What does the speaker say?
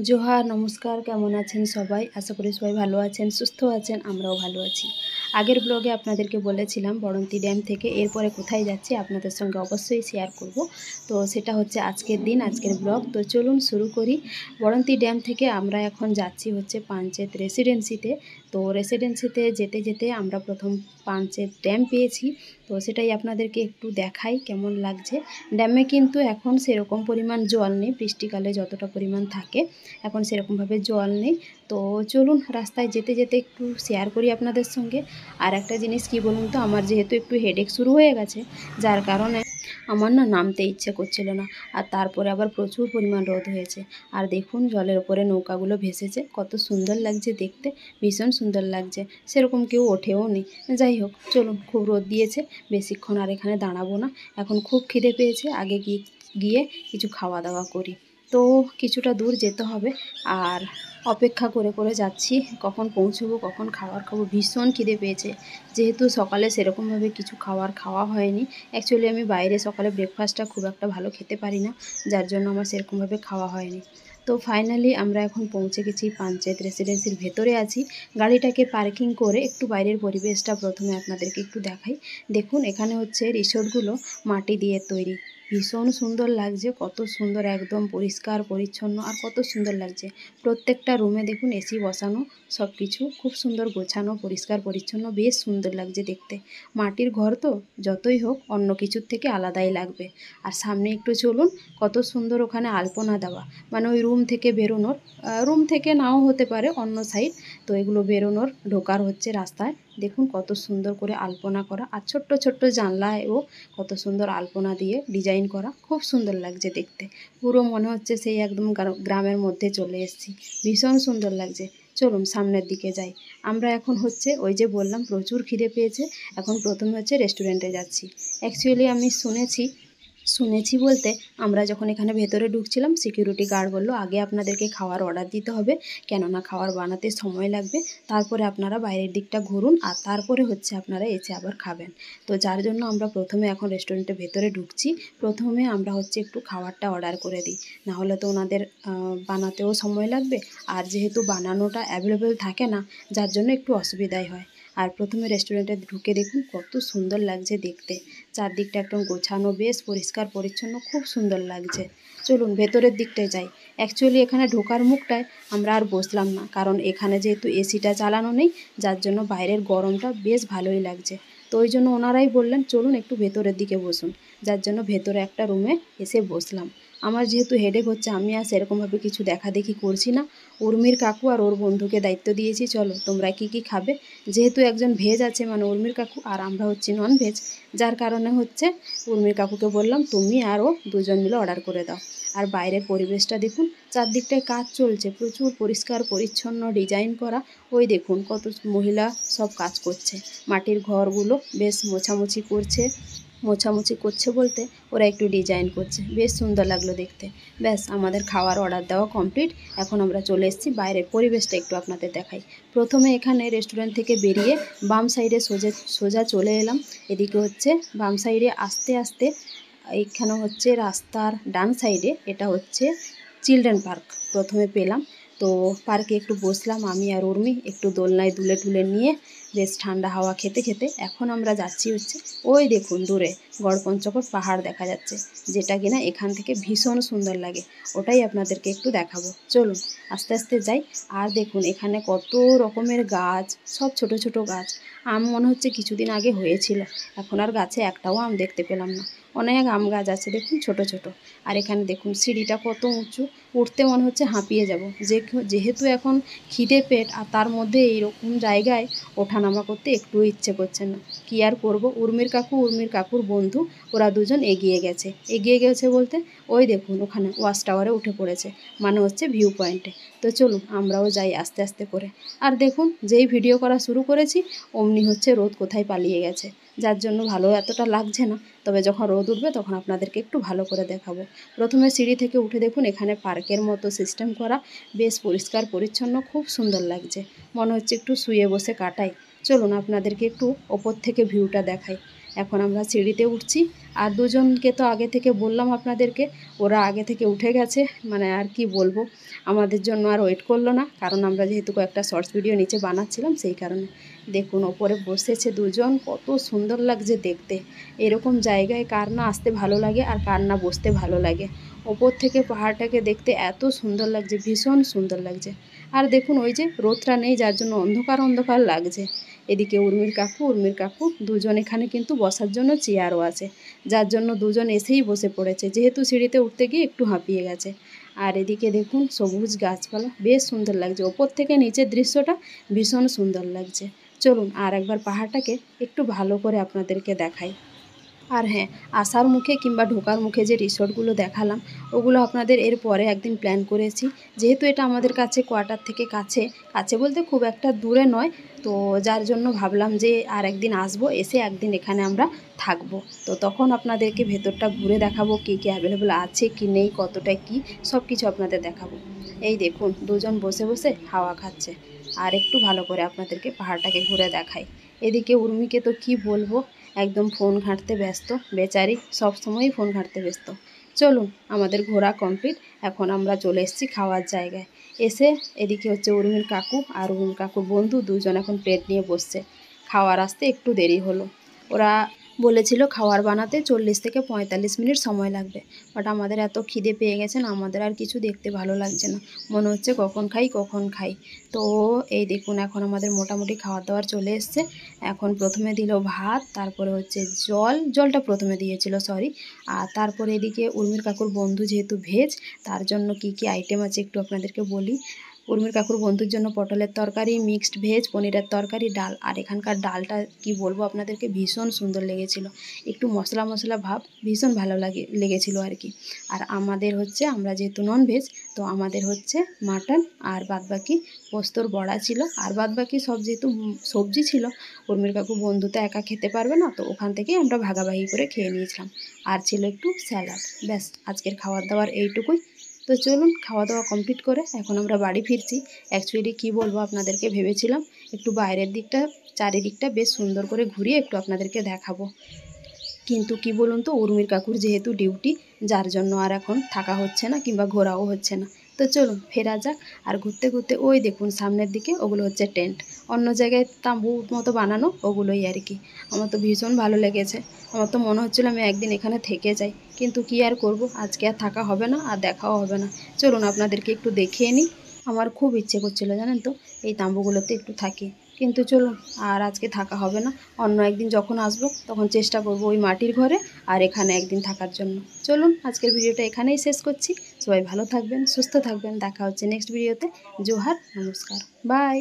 जोहार नमस्कार केमन आছেন সবাই আশা করি সবাই ভালো আছেন সুস্থ আছেন আমরাও ভালো আছি। আগের ব্লগে আপনাদেরকে বলেছিলাম বড়ন্তি ড্যাম থেকে এরপরে কোথায় যাচ্ছি আপনাদের সঙ্গে অবশ্যই শেয়ার করব। তো সেটা হচ্ছে আজকের দিন আজকের ব্লগ। তো চলুন শুরু করি। বড়ন্তি ড্যাম থেকে আমরা এখন যাচ্ছি হচ্ছে পাঞ্চেত রেসিডেন্সিতে। তো রেসিডেন্সিতে যেতে যেতে আমরা প্রথম পাঞ্চেত ড্যাম পেয়েছি। তো সেটাই আপনাদেরকে একটু দেখাই কেমন লাগছে। ড্যামে কিন্তু এখন সেরকম পরিমাণ জল নেই, বৃষ্টিকালে যতটা পরিমাণ থাকে এখন সেরকমভাবে জল নেই। তো চলুন রাস্তায় যেতে যেতে একটু শেয়ার করি আপনাদের সঙ্গে। আর একটা জিনিস কি বলুন তো, আমার যেহেতু একটু হেডেক শুরু হয়ে গেছে, যার কারণে আমার নামতে ইচ্ছে করছিল না। আর তারপরে আবার প্রচুর পরিমাণ রোদ হয়েছে। আর দেখুন জলের ওপরে নৌকাগুলো ভেসেছে, কত সুন্দর লাগছে দেখতে, ভীষণ সুন্দর লাগছে। সেরকম কেউ ওঠেও নি। যাই হোক চলুন, খুব রোদ দিয়েছে, বেশিক্ষণ আর এখানে দাঁড়াবো না। এখন খুব খিদে পেয়েছে, আগে গিয়ে কিছু খাওয়া দাওয়া করি। তো কিছুটা দূর যেতে হবে আর অপেক্ষা করে করে যাচ্ছি কখন পৌঁছবো, কখন খাবার খাবো। ভীষণ খিদে পেয়েছে, যেহেতু সকালে সেরকমভাবে কিছু খাওয়া হয়নি। অ্যাকচুয়ালি আমি বাইরে সকালে ব্রেকফাস্টটা খুব একটা ভালো খেতে পারি না, যার জন্য আমার সেরকমভাবে খাওয়া হয়নি। তো ফাইনালি আমরা এখন পৌঁছে গেছি, পাঞ্চেত রেসিডেন্সির ভেতরে আছি। গাড়িটাকে পার্কিং করে একটু বাইরের পরিবেশটা প্রথমে আপনাদেরকে একটু দেখাই। দেখুন এখানে হচ্ছে রিসোর্টগুলো মাটি দিয়ে তৈরি, ভীষণ সুন্দর লাগছে, কত সুন্দর, একদম পরিষ্কার পরিচ্ছন্ন আর কত সুন্দর লাগছে। প্রত্যেকটা রুমে দেখুন এসি বসানো, সব কিছু খুব সুন্দর গোছানো, পরিষ্কার পরিচ্ছন্ন, বেশ সুন্দর লাগছে দেখতে। মাটির ঘর তো যতই হোক অন্য কিছুর থেকে আলাদাই লাগবে। আর সামনে একটু চলুন, কত সুন্দর ওখানে আলপনা দেওয়া, মানে ওই রুম থেকে বেরোনোর, রুম থেকে নাও হতে পারে অন্য সাইড, তো এগুলো বেরোনোর ঢোকার হচ্ছে রাস্তায়। দেখুন কত সুন্দর করে আলপনা করা, আর ছোট্ট ছোট্ট জানলায়ও কত সুন্দর আলপনা দিয়ে ডিজাইন করা, খুব সুন্দর লাগছে দেখতে। পুরো মনে হচ্ছে সেই একদম গ্রামের মধ্যে চলে এসেছি, ভীষণ সুন্দর লাগছে। চলুন সামনের দিকে যাই। আমরা এখন হচ্ছে ওই যে বললাম প্রচুর খিদে পেয়েছে, এখন প্রথমে হচ্ছে রেস্টুরেন্টে যাচ্ছি। অ্যাকচুয়ালি আমি শুনেছি বলতে, আমরা যখন এখানে ভেতরে ঢুকছিলাম সিকিউরিটি গার্ড বলল আগে আপনাদেরকে খাওয়ার অর্ডার দিতে হবে, কেননা খাবার বানাতে সময় লাগবে, তারপরে আপনারা বাইরের দিকটা ঘুরুন আর তারপরে হচ্ছে আপনারা এসে আবার খাবেন। তো যার জন্য আমরা প্রথমে এখন রেস্টুরেন্টের ভেতরে ঢুকছি। প্রথমে আমরা হচ্ছে একটু খাবারটা অর্ডার করে দিই, নাহলে তো ওনাদের বানাতেও সময় লাগবে, আর যেহেতু বানানোটা অ্যাভেলেবেল থাকে না, যার জন্য একটু অসুবিধাই হয়। আর প্রথমে রেস্টুরেন্টে ঢুকে দেখুন কত সুন্দর লাগছে দেখতে, চারদিকটা একদম গোছানো, বেশ পরিষ্কার পরিচ্ছন্ন, খুব সুন্দর লাগছে। চলুন ভেতরের দিকটায় যাই। অ্যাকচুয়ালি এখানে ঢোকার মুখটায় আমরা আর বসলাম না, কারণ এখানে যেহেতু এসিটা চালানো নেই, যার জন্য বাইরের গরমটা বেশ ভালোই লাগছে। তো ওই জন্য ওনারাই বললেন চলুন একটু ভেতরের দিকে বসুন, যার জন্য ভেতরে একটা রুমে এসে বসলাম। আমার যেহেতু হেডেক হচ্ছে, আমি আর সেরকমভাবে কিছু দেখাদেখি করছি না। উর্মির কাকু আর ওর বন্ধুকে দায়িত্ব দিয়েছি, চলো তোমরা কি কি খাবে। যেহেতু একজন ভেজ আছে, মানে উর্মির কাকু, আর আমরা হচ্ছি নন ভেজ, যার কারণে হচ্ছে উর্মির কাকুকে বললাম তুমি আর ও দুজন মিলে অর্ডার করে দাও। আর বাইরের পরিবেশটা দেখুন, চারদিকটায় কাজ চলছে, প্রচুর পরিষ্কার পরিচ্ছন্ন, ডিজাইন করা। ওই দেখুন কত মহিলা সব কাজ করছে, মাটির ঘরগুলো বেশ মোছামুছি করছে বলতে ওরা একটু ডিজাইন করছে, বেশ সুন্দর লাগলো দেখতে। ব্যাস আমাদের খাওয়ার অর্ডার দেওয়া কমপ্লিট। এখন আমরা চলে এসেছি, বাইরের পরিবেশটা একটু আপনাদের দেখাই। প্রথমে এখানে রেস্টুরেন্ট থেকে বেরিয়ে বাম সাইডে সোজা চলে এলাম। এদিকে হচ্ছে বাম সাইডে আস্তে আস্তে, এইখানে হচ্ছে রাস্তার ডান সাইডে, এটা হচ্ছে চিলড্রেন পার্ক প্রথমে পেলাম। তো পার্কে একটু বসলাম আমি আর উর্মি, একটু দোলনায় দুলে টুলে নিয়ে বেশ ঠান্ডা হাওয়া খেতে খেতে এখন আমরা যাচ্ছি হচ্ছে, ওই দেখুন দূরে গড়পঞ্চকোট পাহাড় দেখা যাচ্ছে, যেটা কিনা এখান থেকে ভীষণ সুন্দর লাগে, ওটাই আপনাদেরকে একটু দেখাবো। চলুন আস্তে আস্তে যাই। আর দেখুন এখানে কত রকমের গাছ, সব ছোট ছোট গাছ। আম মনে হচ্ছে কিছুদিন আগে হয়েছিল, এখন আর গাছে একটাও আম দেখতে পেলাম না। অনেক আম গাছ আছে দেখুন ছোট ছোট। আর এখানে দেখুন সিঁড়িটা কত উঁচু, উঠতে মনে হচ্ছে হাঁপিয়ে যাব। যেহেতু এখন খিদে পেট, আর তার মধ্যে এইরকম জায়গায় ওঠানামা করতে একটুও ইচ্ছে করছে না। কি আর করব, উর্মির কাকুর বন্ধু, ওরা দুজন এগিয়ে গেছে বলতে ওই দেখুন ওখানে ওয়াচ টাওয়ারে উঠে পড়েছে, মানে হচ্ছে ভিউ পয়েন্টে। তো চলুন আমরাও যাই আস্তে আস্তে করে। আর দেখুন যেই ভিডিও করা শুরু করেছি অমনি হচ্ছে রোদ কোথায় পালিয়ে গেছে, যার জন্য ভালো এতটা লাগছে না। তবে যখন রোদ উঠবে তখন আপনাদেরকে একটু ভালো করে দেখাবো। প্রথমে সিঁড়ি থেকে উঠে দেখুন এখানে পার্কের মতো সিস্টেম করা, বেশ পরিষ্কার পরিচ্ছন্ন, খুব সুন্দর লাগছে, মনে হচ্ছে একটু শুয়ে বসে কাটাই। চলুন আপনাদেরকে একটু ওপর থেকে ভিউটা দেখাই। এখন আমরা সিঁড়িতে উঠছি। আর দুজনকে তো আগে থেকে বললাম আপনাদেরকে, ওরা আগে থেকে উঠে গেছে, মানে আর কি বলবো, আমাদের জন্য আর ওয়েট করলো না, কারণ আমরা যেহেতু কয়েকটা শর্টস ভিডিও নিচে বানাচ্ছিলাম সেই কারণে। দেখুন ওপরে বসেছে দুজন, কত সুন্দর লাগছে দেখতে। এরকম জায়গায় কার না আসতে ভালো লাগে আর কার না বসতে ভালো লাগে। ওপর থেকে পাহাড়টাকে দেখতে এত সুন্দর লাগছে, ভীষণ সুন্দর লাগছে। আর দেখুন ওই যে রোদটা নেই, যার জন্য অন্ধকার অন্ধকার লাগছে। এদিকে উর্মির কাকু দুজন এখানে কিন্তু বসার জন্য চেয়ারও আছে, যার জন্য দুজন এসেই বসে পড়েছে, যেহেতু সিঁড়িতে উঠতে গিয়ে একটু হাঁপিয়ে গেছে। আর এদিকে দেখুন সবুজ গাছপালা, বেশ সুন্দর লাগছে। ওপর থেকে নিচের দৃশ্যটা ভীষণ সুন্দর লাগছে। চলুন আর একবার পাহাড়টাকে একটু ভালো করে আপনাদেরকে দেখাই। আর হ্যাঁ, আসার মুখে কিংবা ঢোকার মুখে যে রিসর্টগুলো দেখালাম, ওগুলো আপনাদের এর পরে একদিন প্ল্যান করেছি। যেহেতু এটা আমাদের কাছে কোয়ার্টার থেকে কাছে, কাছে বলতে খুব একটা দূরে নয়, তো যার জন্য ভাবলাম যে আর একদিন আসবো, এসে একদিন এখানে আমরা থাকবো। তো তখন আপনাদেরকে ভেতরটা ঘুরে দেখাবো, কী কী অ্যাভেলেবেল আছে কি নেই, কতটা কি, সব কিছু আপনাদের দেখাবো। এই দেখুন দুজন বসে বসে হাওয়া খাচ্ছে। আর একটু ভালো করে আপনাদেরকে পাহাড়টাকে ঘুরে দেখাই। এদিকে উর্মিকে তো কি বলবো, একদম ফোন ঘাঁটতে ব্যস্ত, বেচারি সবসময়ই ফোন ঘাঁটতে ব্যস্ত। চলুন আমাদের ঘোরা কমপ্লিট, এখন আমরা চলে এসেছি খাওয়ার জায়গায়। এসে এদিকে হচ্ছে উর্মির কাকু আর উর্মির কাকুর বন্ধু দুজন এখন প্লেট নিয়ে বসছে। খাওয়ার আসতে একটু দেরি হলো, ওরা বলেছিল খাওয়ার বানাতে 40 থেকে 45 মিনিট সময় লাগবে। বাট আমাদের এত খিদে পেয়ে গেছে না, আমাদের আর কিছু দেখতে ভালো লাগছে না, মনে হচ্ছে কখন খাই। তো এই দেখুন এখন আমাদের মোটামুটি খাওয়ার দাওয়ার চলে এসছে। এখন প্রথমে দিল ভাত, তারপরে হচ্ছে জলটা প্রথমে দিয়েছিল সরি। আর তারপরে এদিকে উর্মির কাকুর বন্ধু যেহেতু ভেজ, তার জন্য কি কি আইটেম আছে একটু আপনাদেরকে বলি। উর্মির কাকুর বন্ধুর জন্য পটলের তরকারি, মিক্সড ভেজ, পনিরের তরকারি, ডাল। আর এখানকার ডালটা কি বলবো আপনাদেরকে, ভীষণ সুন্দর লেগেছিল, একটু মশলা মশলা ভাব, ভীষণ ভালো লেগেছিল আর কি। আর আমাদের হচ্ছে, আমরা যেহেতু ননভেজ, তো আমাদের হচ্ছে মাটন, আর বাদবাকি পোস্তর বড়া ছিল, আর বাদবাকি সব যেহেতু সবজি ছিল, উর্মির কাকু বন্ধু তো একা খেতে পারবে না, তো ওখান থেকেই আমরা ভাগাভাগি করে খেয়ে নিয়েছিলাম। আর ছিল একটু স্যালাড, ব্যাস আজকের খাবার দাবার এইটুকুই। তো চলুন খাওয়া দাওয়া কমপ্লিট করে এখন আমরা বাড়ি ফিরছি। অ্যাকচুয়ালি কি বলবো আপনাদেরকে, ভেবেছিলাম একটু বাইরের দিকটা, চারিদিকটা বেশ সুন্দর করে ঘুরিয়ে একটু আপনাদেরকে দেখাবো, কিন্তু কি বলুন তো, উর্মির কাকুর যেহেতু ডিউটি, যার জন্য আর এখন থাকা হচ্ছে না কিংবা ঘোরাও হচ্ছে না। তো চলুন ফেরা যাক। আর ঘুরতে ঘুরতে ওই দেখুন সামনের দিকে, ওগুলো হচ্ছে টেন্ট, অন্য জায়গায় তাঁবুর মতো বানানো, ওগুলোই আর কি। আমার তো ভীষণ ভালো লেগেছে, আমার তো মনে হচ্ছিল আমি একদিন এখানে থেকে যাই, কিন্তু কি আর করব, আজকে আর থাকা হবে না আর দেখাও হবে না। চলুন আপনাদেরকে একটু দেখিয়ে নিই। আমার খুব ইচ্ছে করছিল জানেন তো, এই তাঁবুগুলোতে একটু থাকি, কিন্তু চলুন আর আজকে থাকা হবে না, অন্য একদিন যখন আসবো তখন চেষ্টা করব ওই মাটির ঘরে আর এখানে একদিন থাকার জন্য। চলুন আজকের ভিডিওটা এখানেই শেষ করছি। সবাই ভালো থাকবেন, সুস্থ থাকবেন, দেখা হচ্ছে নেক্সট ভিডিওতে। জোহার, নমস্কার, বাই।